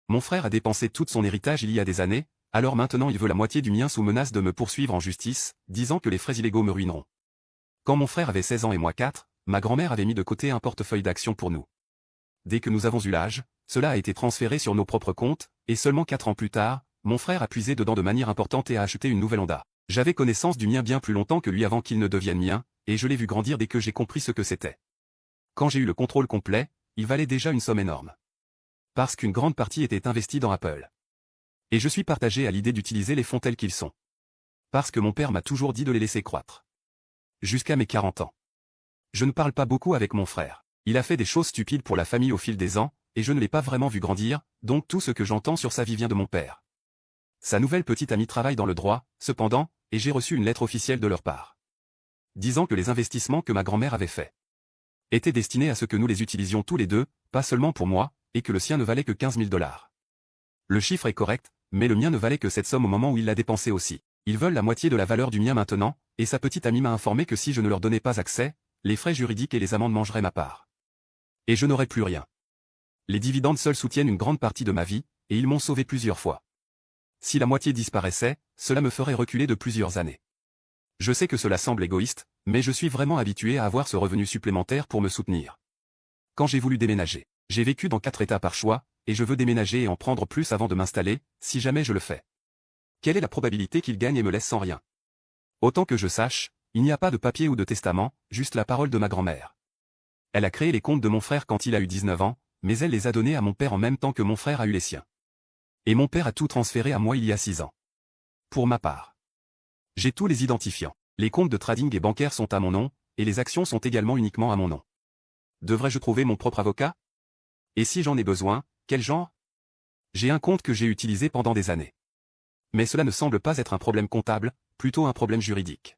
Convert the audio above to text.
Mon frère a dépensé tout son héritage il y a des années, alors maintenant il veut la moitié du mien sous menace de me poursuivre en justice, disant que les frais illégaux me ruineront. Quand mon frère avait 16 ans et moi 4, ma grand-mère avait mis de côté un portefeuille d'actions pour nous. Dès que nous avons eu l'âge, cela a été transféré sur nos propres comptes, et seulement 4 ans plus tard, mon frère a puisé dedans de manière importante et a acheté une nouvelle Honda. J'avais connaissance du mien bien plus longtemps que lui avant qu'il ne devienne mien, et je l'ai vu grandir dès que j'ai compris ce que c'était. Quand j'ai eu le contrôle complet, il valait déjà une somme énorme. Parce qu'une grande partie était investie dans Apple. Et je suis partagé à l'idée d'utiliser les fonds tels qu'ils sont. Parce que mon père m'a toujours dit de les laisser croître. Jusqu'à mes 40 ans. Je ne parle pas beaucoup avec mon frère. Il a fait des choses stupides pour la famille au fil des ans, et je ne l'ai pas vraiment vu grandir, donc tout ce que j'entends sur sa vie vient de mon père. Sa nouvelle petite amie travaille dans le droit, cependant, et j'ai reçu une lettre officielle de leur part. Disant que les investissements que ma grand-mère avait faits étaient destinés à ce que nous les utilisions tous les deux, pas seulement pour moi, et que le sien ne valait que 15 000 $. Le chiffre est correct, mais le mien ne valait que cette somme au moment où il l'a dépensé aussi. Ils veulent la moitié de la valeur du mien maintenant, et sa petite amie m'a informé que si je ne leur donnais pas accès, les frais juridiques et les amendes mangeraient ma part. Et je n'aurais plus rien. Les dividendes seuls soutiennent une grande partie de ma vie, et ils m'ont sauvé plusieurs fois. Si la moitié disparaissait, cela me ferait reculer de plusieurs années. Je sais que cela semble égoïste, mais je suis vraiment habitué à avoir ce revenu supplémentaire pour me soutenir. Quand j'ai voulu déménager, j'ai vécu dans 4 États par choix, et je veux déménager et en prendre plus avant de m'installer, si jamais je le fais. Quelle est la probabilité qu'il gagne et me laisse sans rien? Autant que je sache, il n'y a pas de papier ou de testament, juste la parole de ma grand-mère. Elle a créé les comptes de mon frère quand il a eu 19 ans, mais elle les a donnés à mon père en même temps que mon frère a eu les siens. Et mon père a tout transféré à moi il y a 6 ans. Pour ma part. J'ai tous les identifiants. Les comptes de trading et bancaires sont à mon nom, et les actions sont également uniquement à mon nom. Devrais-je trouver mon propre avocat? Et si j'en ai besoin, quel genre? J'ai un compte que j'ai utilisé pendant des années. Mais cela ne semble pas être un problème comptable, plutôt un problème juridique.